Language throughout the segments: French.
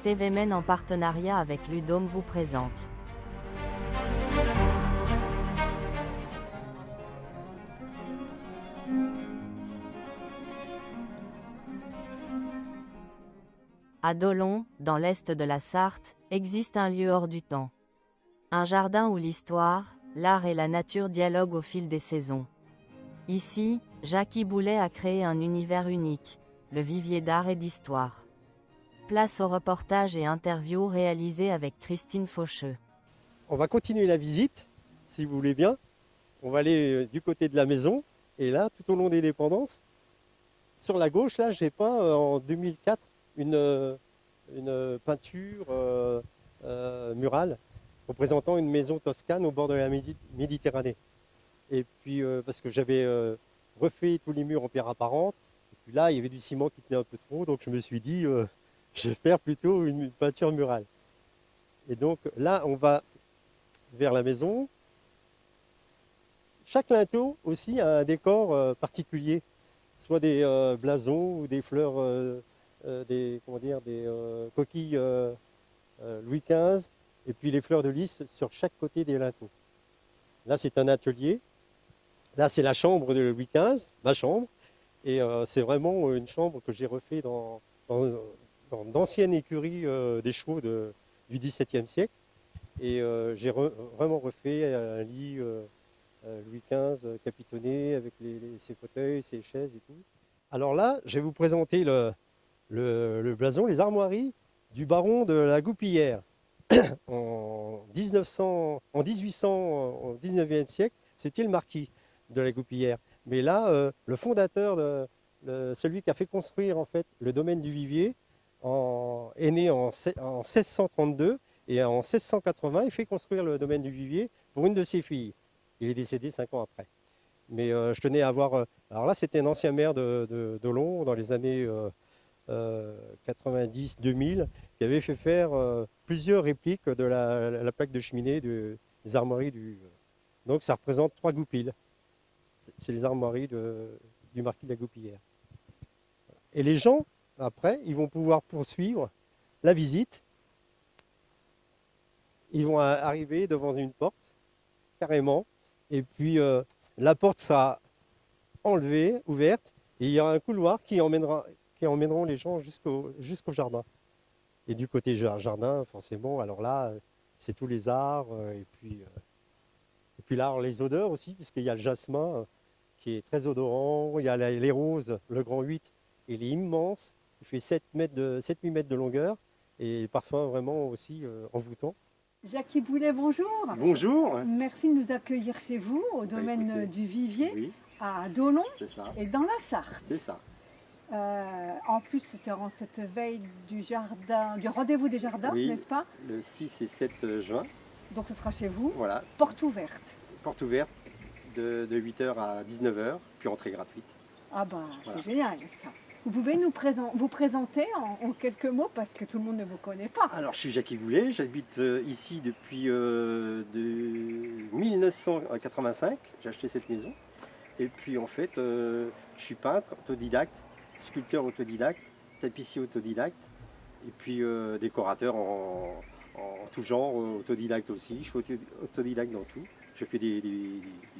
TVMen en partenariat avec Ludome vous présente. À Dolon, dans l'est de la Sarthe, existe un lieu hors du temps. Un jardin où l'histoire, l'art et la nature dialoguent au fil des saisons. Ici, Jackie Boulet a créé un univers unique, le vivier d'art et d'histoire. Place aux reportages et interviews réalisés avec Christine Faucheux. On va continuer la visite, si vous voulez bien. On va aller du côté de la maison. Et là, tout au long des dépendances, sur la gauche, là, j'ai peint en 2004 une peinture murale représentant une maison toscane au bord de la Méditerranée. Et puis, parce que j'avais refait tous les murs en pierre apparente. Et puis là, il y avait du ciment qui tenait un peu trop. Donc, je me suis dit, je vais faire plutôt une peinture murale. Et donc, là, on va vers la maison. Chaque linteau aussi a un décor particulier, soit des blasons ou des fleurs, des coquilles Louis XV, et puis les fleurs de lys sur chaque côté des linteaux. Là, c'est un atelier. Là, c'est la chambre de Louis XV, ma chambre, et c'est vraiment une chambre que j'ai refait dans d'anciennes écuries des chevaux du XVIIe siècle. Et j'ai vraiment refait un lit Louis XV capitonné avec ses fauteuils, ses chaises et tout. Alors là, je vais vous présenter le blason, les armoiries du baron de la Goupillière. En 19e siècle, c'était le marquis de la Goupillière. Mais là, le fondateur, celui qui a fait construire en fait le domaine du Vivier, est né en 1632 et en 1680, il fait construire le domaine du Vivier pour une de ses filles. Il est décédé 5 ans après. Mais je tenais à voir. Alors là, c'était un ancien maire de Dolon dans les années 90-2000 qui avait fait faire plusieurs répliques de la plaque de cheminée des armoiries donc ça représente 3 goupilles. C'est les armoiries du marquis de la Goupillière. Et les gens, après, ils vont pouvoir poursuivre la visite. Ils vont arriver devant une porte, carrément, et puis la porte sera enlevée, ouverte, et il y aura un couloir qui emmèneront les gens jusqu'au jardin. Et du côté jardin, forcément, alors là, c'est tous les arts, et puis là, les odeurs aussi, puisqu'il y a le jasmin qui est très odorant, il y a les roses, le grand 8, il est immense, il fait 7-8 mètres de longueur, et parfum vraiment aussi envoûtant. Jackie Boulet, bonjour. Bonjour. Merci de nous accueillir chez vous, au domaine du Vivier, Oui, à Dolon c'est ça. et dans la Sarthe. C'est ça. En plus, c'est en cette veille du rendez-vous des jardins, Oui. n'est-ce pas? Le 6 et 7 juin, Donc ce sera chez vous, voilà, porte ouverte. porte ouverte de 8h à 19h, puis entrée gratuite. Ah ben, Voilà. c'est génial ça. Vous pouvez vous présenter en quelques mots parce que tout le monde ne vous connaît pas. Alors, je suis Jackie Boulet, j'habite ici depuis de 1985, j'ai acheté cette maison. Et puis en fait, je suis peintre autodidacte, sculpteur autodidacte, tapissier autodidacte, et puis décorateur en tout genre, autodidacte aussi. Je suis autodidacte dans tout. Je fais des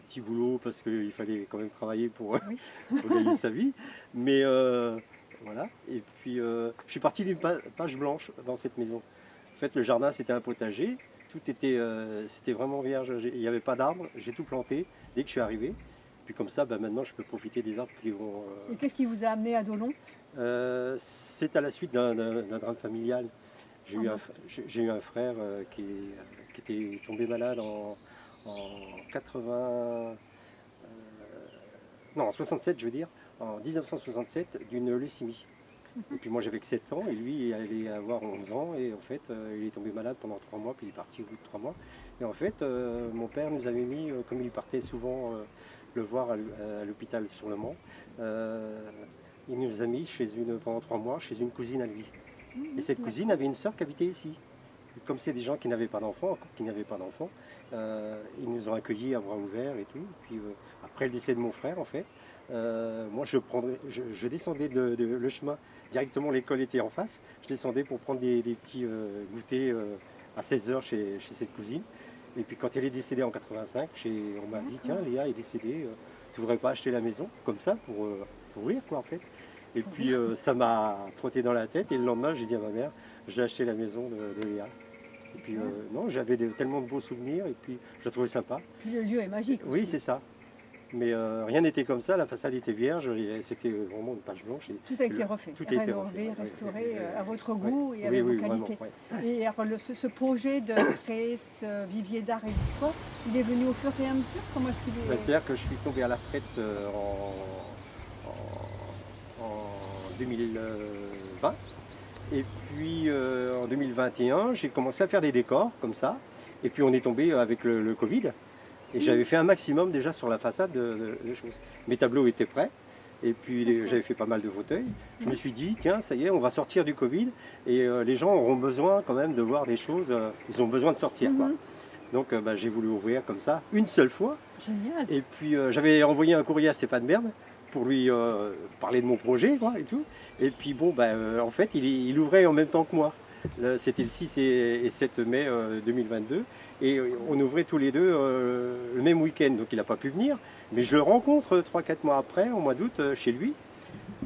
petits boulots parce qu'il fallait quand même travailler pour gagner sa vie. Mais voilà. Et puis je suis parti d'une page blanche dans cette maison. En fait, le jardin, c'était un potager. Tout était, c'était vraiment vierge. Il n'y avait pas d'arbres. J'ai tout planté dès que je suis arrivé. Puis comme ça, maintenant, je peux profiter des arbres qui vont... Et qu'est-ce qui vous a amené à Dolon? C'est à la suite d'un drame familial. J'ai eu un frère qui était tombé malade en 67, je veux dire, en 1967, d'une leucémie. Et puis moi j'avais que 7 ans et lui il allait avoir 11 ans et en fait il est tombé malade pendant 3 mois puis il est parti au bout de 3 mois. Et en fait mon père nous avait mis, comme il partait souvent le voir à l'hôpital sur le Mans, il nous a mis pendant 3 mois chez une cousine à lui. Et cette cousine avait une sœur qui habitait ici. Et comme c'est des gens qui n'avaient pas d'enfants, ils nous ont accueillis à bras ouverts et tout. Et puis après le décès de mon frère, en fait, moi je descendais le chemin directement, l'école était en face. Je descendais pour prendre des petits goûters à 16h chez cette cousine. Et puis quand elle est décédée en 85, on m'a dit tiens Léa est décédée, tu voudrais pas acheter la maison comme ça pour rire quoi en fait. Et puis ça m'a trotté dans la tête et le lendemain j'ai dit à ma mère j'ai acheté la maison de Léa. Et puis non, j'avais tellement de beaux souvenirs et puis je la trouvais sympa. Puis le lieu est magique Oui, aussi. c'est ça. Mais rien n'était comme ça, la façade était vierge, et c'était vraiment une page blanche. Et Tout a été refait, tout a été rénové, refait, ouais, restauré ouais, à votre ouais. goût et Oui, avec oui, vos qualités. vraiment, ouais. Et alors, ce projet de créer ce vivier d'art et d'histoire, il est venu au fur et à mesure? Comment est-ce qu'il est? C'est-à-dire que je suis tombé à la retraite en 2020. Et puis en 2021, j'ai commencé à faire des décors comme ça. Et puis on est tombé avec le Covid. Et j'avais fait un maximum déjà sur la façade de choses. Mes tableaux étaient prêts. Et puis j'avais fait pas mal de fauteuils. Je me suis dit, tiens, ça y est, on va sortir du Covid. Et les gens auront besoin quand même de voir des choses. Ils ont besoin de sortir, quoi. Donc j'ai voulu ouvrir comme ça, une seule fois. Génial. Et puis j'avais envoyé un courrier à Stéphane Bern pour lui parler de mon projet, quoi, et tout. Et puis bon, en fait, il ouvrait en même temps que moi. C'était le 6 et 7 mai 2022. Et on ouvrait tous les deux le même week-end. Donc il n'a pas pu venir. Mais je le rencontre 3-4 mois après, au mois d'août, chez lui.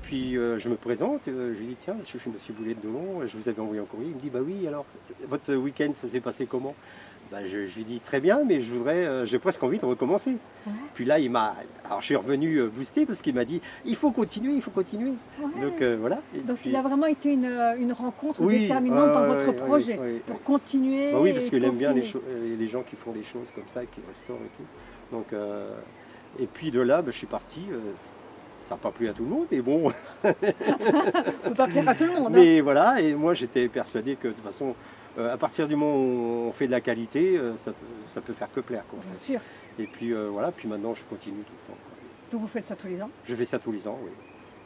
Puis je me présente, je lui dis tiens, je suis monsieur Boulet de Dolon, je vous avais envoyé un courrier. Il me dit bah oui, alors votre week-end ça s'est passé comment? Je lui dis très bien, mais j'ai presque envie de recommencer. Ouais. Puis là, alors je suis revenu boosté parce qu'il m'a dit il faut continuer, il faut continuer. Ouais. Donc voilà. Et Donc puis, il a vraiment été une rencontre oui, déterminante dans votre oui, projet oui, oui. pour continuer. Bah oui, parce et qu'il aime bien peaufiner. les gens qui font des choses comme ça, qui restaurent et tout. Donc, et puis de là, je suis parti. Ça n'a pas plu à tout le monde, mais bon. On ne peut pas plaire à tout le monde. Hein. Mais voilà, et moi j'étais persuadé que de toute façon, à partir du moment où on fait de la qualité, ça peut faire que plaire, quoi. Bien sûr. Et puis voilà, puis maintenant je continue tout le temps, quoi. Donc vous faites ça tous les ans? Je fais ça tous les ans, oui.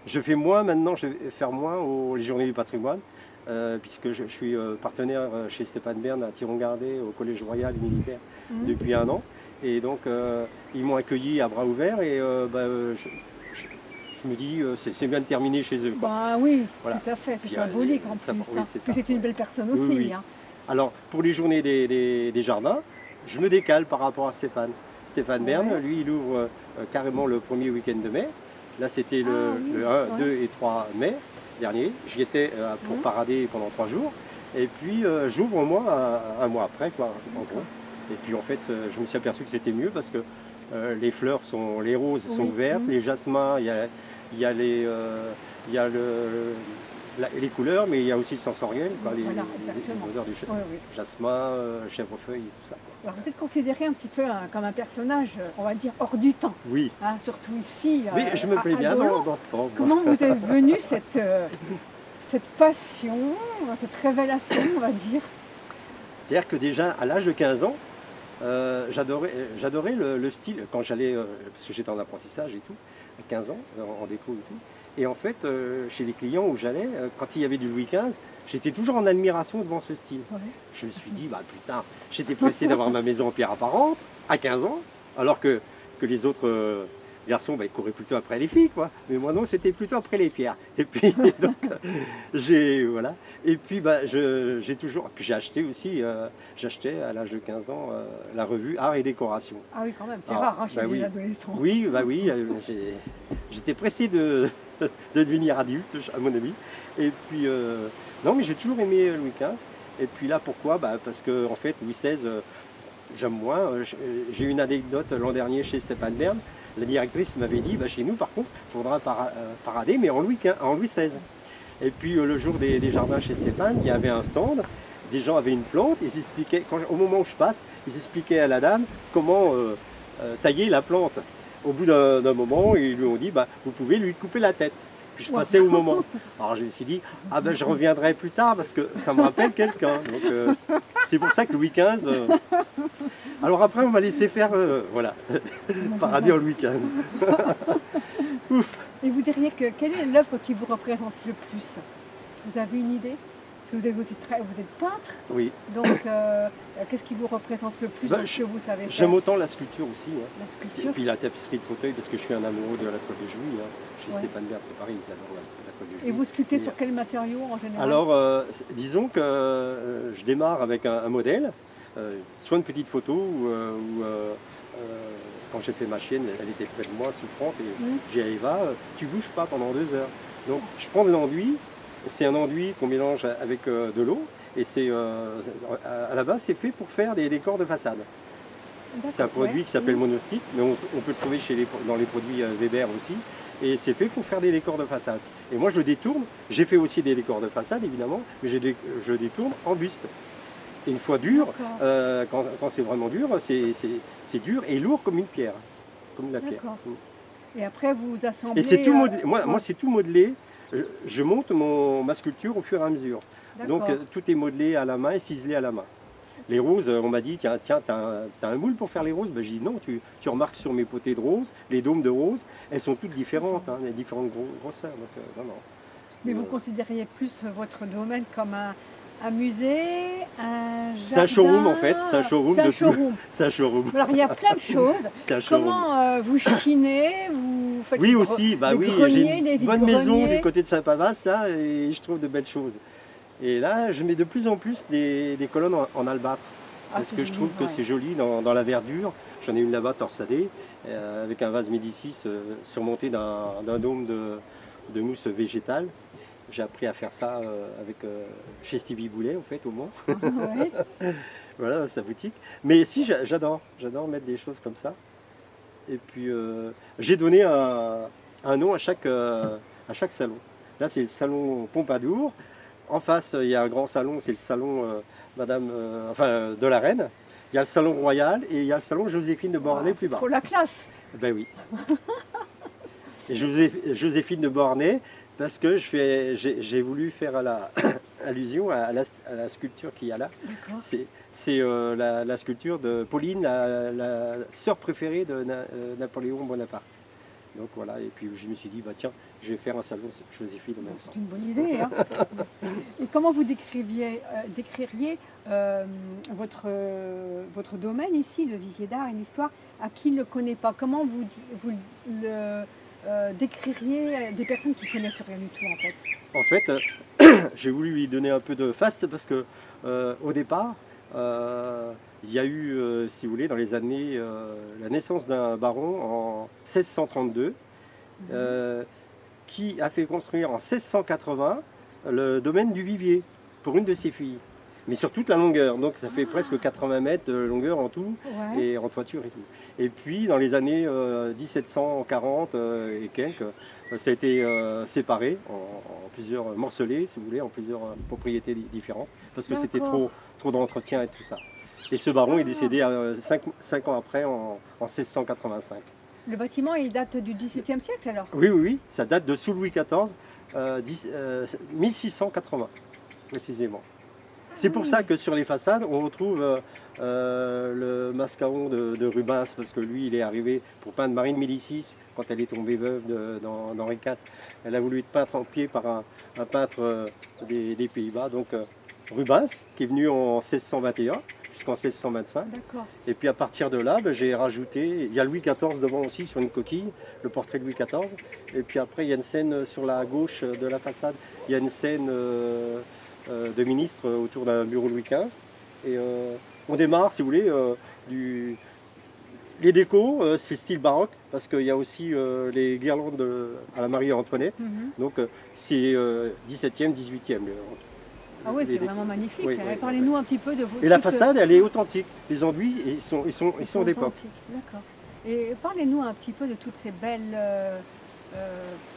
Je fais moins maintenant, je vais faire moins les Journées du patrimoine, puisque je suis partenaire chez Stéphane Bern à Thiron-Gardais, au Collège Royal Militaire, depuis 1 an. Et donc ils m'ont accueilli à bras ouverts et je me dis c'est bien de terminer chez eux, quoi. Bah oui, Voilà. tout à fait, c'est Puis, symbolique en ça- plus. oui, Hein. c'est Puis ça, c'est une ouais. belle personne Oui, aussi. oui. Hein. Alors, pour les journées des jardins, je me décale par rapport à Stéphane. Stéphane Bern, Ouais. lui, il ouvre carrément le premier week-end de mai. Là, c'était oui, le 1, ouais. 2 et 3 mai dernier. J'y étais pour parader pendant 3 jours. Et puis, j'ouvre moi un mois après, quoi, en gros. Et puis, en fait, je me suis aperçu que c'était mieux parce que les fleurs les roses sont Oui. vertes, les jasmins, il y a les couleurs, mais il y a aussi le sensoriel, quoi, Voilà, les exactement. odeurs du Oui, oui. jasmin, chèvrefeuille et tout ça, quoi. Alors vous êtes considéré un petit peu comme un personnage, on va dire, hors du temps. Oui, Hein, surtout ici. oui, je me plais à bien Dolon. dans ce temps. Comment vous est venue cette passion, cette révélation, on va dire? C'est-à-dire que déjà, à l'âge de 15 ans, j'adorais le style, quand j'allais, parce que j'étais en apprentissage et tout, à 15 ans, en déco et tout. Et en fait, chez les clients où j'allais, quand il y avait du Louis XV, j'étais toujours en admiration devant ce style. Ouais. Je me suis dit, putain, j'étais pressé d'avoir ma maison en pierre apparente à 15 ans, alors que les autres garçons, ils couraient plutôt après les filles, quoi. Mais moi non, c'était plutôt après les pierres. Et puis, donc, voilà. Et puis, j'ai toujours, puis j'ai acheté aussi, j'achetais à l'âge de 15 ans la revue Art et Décoration. Ah oui, quand même, c'est Ah, rare hein, chez oui. les adolescents. Oui, j'étais pressé de devenir adulte, à mon avis. Et puis, non, mais j'ai toujours aimé Louis XV. Et puis là, pourquoi? Parce que, en fait, Louis XVI, j'aime moins. J'ai une anecdote l'an dernier chez Stéphane Bern. La directrice m'avait dit, chez nous, par contre, il faudra parader, mais en Louis XVI. Et puis, le jour des jardins chez Stéphane, il y avait un stand. Des gens avaient une plante. Ils expliquaient, au moment où je passe, ils expliquaient à la dame comment tailler la plante. Au bout d'un moment, ils lui ont dit, vous pouvez lui couper la tête. Puis je passais au moment. Alors je me suis dit, je reviendrai plus tard parce que ça me rappelle quelqu'un. Donc c'est pour ça que Louis XV. Alors après, on m'a laissé faire, voilà, parader en Louis XV. Ouf. Et vous diriez quelle est l'œuvre qui vous représente le plus? Vous avez une idée? Est-ce que vous êtes aussi vous êtes peintre, Oui. donc qu'est-ce qui vous représente le plus Ben, dans ce que vous savez faire? J'aime autant la sculpture aussi, hein. La Et sculpture. puis la tapisserie de fauteuil, parce que je suis un amoureux de la toile de Jouy, hein. Chez Ouais. Stéphane Bern, c'est pareil, ils adorent la toile de Jouy. Et vous sculptez Mais, sur quel matériau en général? alors, disons que je démarre avec un modèle, soit une petite photo, quand j'ai fait ma chienne, elle était près de moi, souffrante, et Mhm. j'ai dit, Eva, tu bouges pas pendant 2 heures. Donc, je prends de l'enduit, c'est un enduit qu'on mélange avec de l'eau, et à la base, c'est fait pour faire des décors de façade. C'est un D'accord, produit ouais. qui s'appelle Monostic, mais on peut le trouver dans les produits Weber aussi. Et c'est fait pour faire des décors de façade. Et moi, je le détourne. J'ai fait aussi des décors de façade, évidemment, mais je détourne en buste. Et une fois dur, D'accord. quand c'est vraiment dur, c'est dur et lourd comme une pierre, comme de la pierre. D'accord. Et après, vous assemblez. Et c'est tout modelé. Moi, ouais. c'est tout modelé. Je monte ma sculpture au fur et à mesure. Donc, D'accord. tout est modelé à la main et ciselé à la main. Les roses, on m'a dit, tiens, t'as un moule pour faire les roses? Ben, j'ai dit non, tu remarques sur mes potées de roses, les dômes de roses, elles sont toutes différentes, hein, les différentes grosseurs. Donc, non, non. Mais vous considériez plus votre domaine comme un musée, un jardin? C'est un showroom en fait, c'est un showroom C'est un de tout. showroom. C'est un showroom. Alors il y a plein de choses. C'est un showroom. Comment vous chinez, vous faites Oui les aussi, bah les oui, greniers, j'ai les une vides bonne maison greniers. du côté de Saint-Pavas là, et je trouve de belles choses. Et là, je mets de plus en plus des colonnes en albâtre. Ah, Parce c'est que je joli, trouve que ouais. c'est joli dans la verdure. J'en ai une là-bas torsadée, avec un vase Médicis surmonté d'un dôme de mousse végétale. J'ai appris à faire ça chez Stevie Boulet, en fait, au Mans. Ah, ouais. Voilà, dans sa boutique. Mais si, j'adore mettre des choses comme ça. Et puis, j'ai donné un nom à chaque salon. Là, c'est le salon Pompadour. En face, il y a un grand salon, c'est le salon de la Reine. Il y a le salon royal et il y a le salon Joséphine de Beauharnais Ah, plus c'est bas. trop la classe. Ben oui. Et Joséphine de Beauharnais, parce que j'ai voulu faire allusion à la sculpture qu'il y a là. D'accord. C'est la sculpture de Pauline, la sœur préférée de Napoléon Bonaparte. Donc voilà, et puis je me suis dit, bah tiens, je vais faire un salon Joséphine en même temps. C'est une bonne idée. Hein. Et comment vous décririez votre domaine ici, le Vivier d'Art et l'histoire, à qui ne le connaît pas? Comment vous le décririez des personnes qui ne connaissent rien du tout en fait? En fait, j'ai voulu lui donner un peu de faste parce que au départ, il y a eu, si vous voulez, dans les années, la naissance d'un baron en 1632, qui a fait construire en 1680 le domaine du Vivier pour une de ses filles, mais sur toute la longueur. Donc ça fait presque 80 mètres de longueur en tout, Ouais. et en toiture et tout. Et puis dans les années 1740 et quelques, ça a été séparé en plusieurs morcelés, si vous voulez, en plusieurs propriétés différentes, parce que c'était D'accord. trop d'entretien et tout ça. Et ce baron est décédé 5 ans après, en 1685. Le bâtiment, il date du XVIIe siècle alors? Oui, ça date de sous Louis XIV, 1680 précisément. C'est pour ça que sur les façades, on retrouve le mascaron de Rubens, parce que lui, il est arrivé pour peindre Marie de Médicis quand elle est tombée veuve d'Henri IV. Elle a voulu être peinte en pied par un peintre des Pays-Bas, donc Rubens, qui est venu en 1621 jusqu'en 1625. D'accord. Et puis à partir de là, j'ai rajouté, il y a Louis XIV devant aussi sur une coquille, le portrait de Louis XIV. Et puis après, il y a une scène sur la gauche de la façade, il y a une scène de ministre autour d'un bureau de Louis XV. Et on démarre, si vous voulez, les décos, c'est style baroque, parce qu'il y a aussi les guirlandes à la Marie-Antoinette. Donc c'est 17e, 18e. Ah oui, c'est décos. vraiment magnifique. Oui, oui, Parlez-nous un petit peu de vos... Et la façade, elle est authentique. Les enduits, ils sont d'époque. authentiques. D'accord. Et parlez-nous un petit peu de toutes ces belles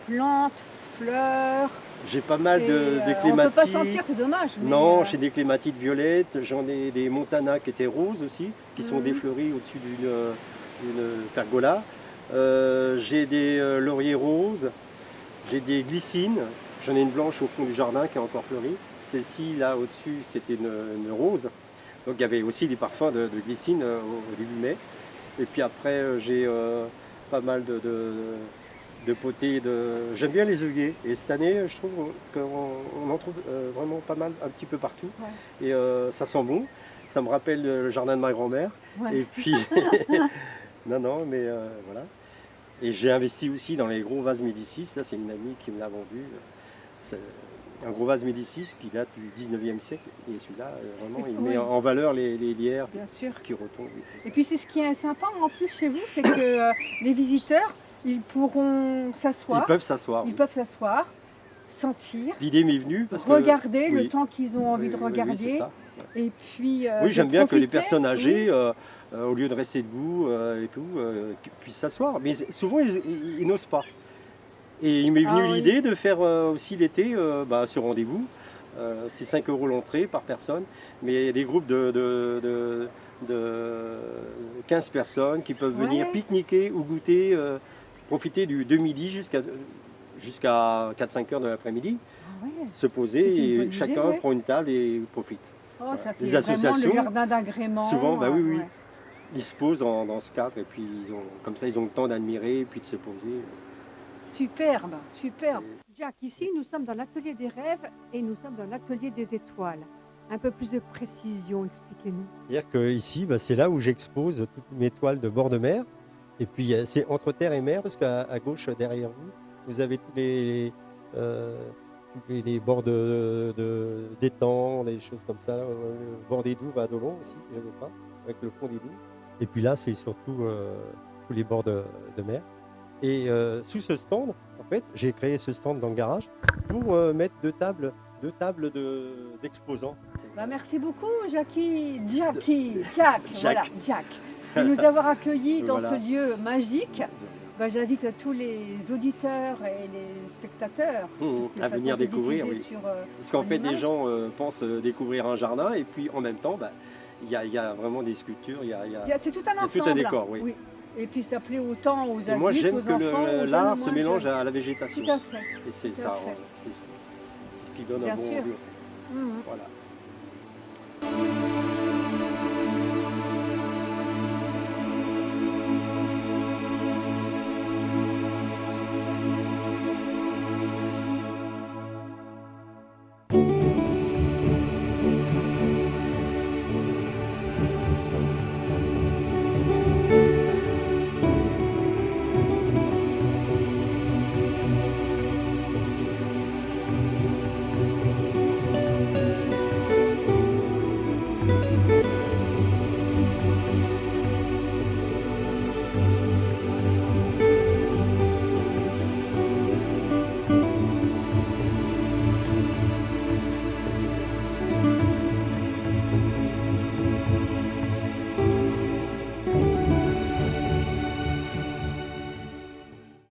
plantes, fleurs. J'ai pas mal Et, de on ne clématites. peut pas sentir, c'est dommage. Mais, Non, j'ai des clématites violettes, j'en ai des montanas qui étaient roses aussi, qui sont Mhm. défleuries au-dessus d'une pergola. J'ai des lauriers roses, j'ai des glycines, j'en ai une blanche au fond du jardin qui est encore fleurie. Celle-ci, là, au-dessus, c'était une rose. Donc il y avait aussi des parfums de glycine au début mai. Et puis après, j'ai pas mal de potées. J'aime bien les œillets. Et cette année, je trouve qu'on en trouve vraiment pas mal, un petit peu partout. Ouais. Et ça sent bon. Ça me rappelle le jardin de ma grand-mère. Ouais. Et puis, non, mais voilà. Et j'ai investi aussi dans les gros vases Médicis. Là, c'est une amie qui me l'a vendu. C'est un gros vase Médicis qui date du 19e siècle. Et celui-là, vraiment, il met en valeur les lierres Bien sûr. qui retombent. Et puis c'est ce qui est sympa en plus chez vous, c'est que les visiteurs, ils pourront s'asseoir. Ils peuvent s'asseoir. Ils peuvent s'asseoir, sentir, L'idée m'est venue parce que regarder oui. le temps qu'ils ont envie de Oui, regarder. c'est ça. Et puis. Oui, j'aime bien que les profiter. personnes âgées, Oui. au lieu de rester debout et tout, puissent s'asseoir. Mais souvent, ils n'osent pas. Et il m'est venu Ah oui. l'idée de faire aussi l'été ce rendez-vous. C'est 5 € l'entrée par personne, mais il y a des groupes de 15 personnes qui peuvent venir Ouais. pique-niquer ou goûter, profiter de midi jusqu'à 4-5 heures de l'après-midi, Ah ouais. se poser C'est une et bonne chacun idée, ouais. prend une table et profite. Oh, Voilà. ça fait Les vraiment associations, le jardin d'agrément. souvent, bah oui, oui. Ouais. Ils se posent dans ce cadre et puis comme ça ils ont le temps d'admirer et puis de se poser. Superbe, superbe. Jacques, ici, nous sommes dans l'atelier des rêves et nous sommes dans l'atelier des étoiles. Un peu plus de précision, expliquez-nous. C'est-à-dire qu'ici, c'est là où j'expose toutes mes toiles de bord de mer. Et puis c'est entre terre et mer parce qu'à gauche, derrière vous, vous avez tous les bords d'étangs, des choses comme ça. Le bord des Douves à Dolon aussi, que j'avais pas, avec le pont des Douves. Et puis là, c'est surtout tous les bords de mer. Et sous ce stand, en fait, j'ai créé ce stand dans le garage pour mettre deux tables d'exposants. Bah, merci beaucoup, Jack, voilà, Jack, de nous avoir accueillis dans Voilà. ce lieu magique. Bah, j'invite tous les auditeurs et les spectateurs puisque à de toute venir façon, c'est découvrir. diffusé Oui. sur, Parce qu'en en fait, les image. gens pensent découvrir un jardin et puis en même temps, il y a vraiment des sculptures, C'est tout un il y a ensemble. tout un décor. Oui. Et puis ça plaît autant aux Et adultes, moi, j'aime aux que enfants, aux jeunes, l'art aux se moins mélange jeunes. à la végétation. Tout à fait. Et c'est Tout à ça, fait. c'est ce qui donne Bien un bon sûr. rendu. Mhm. Voilà.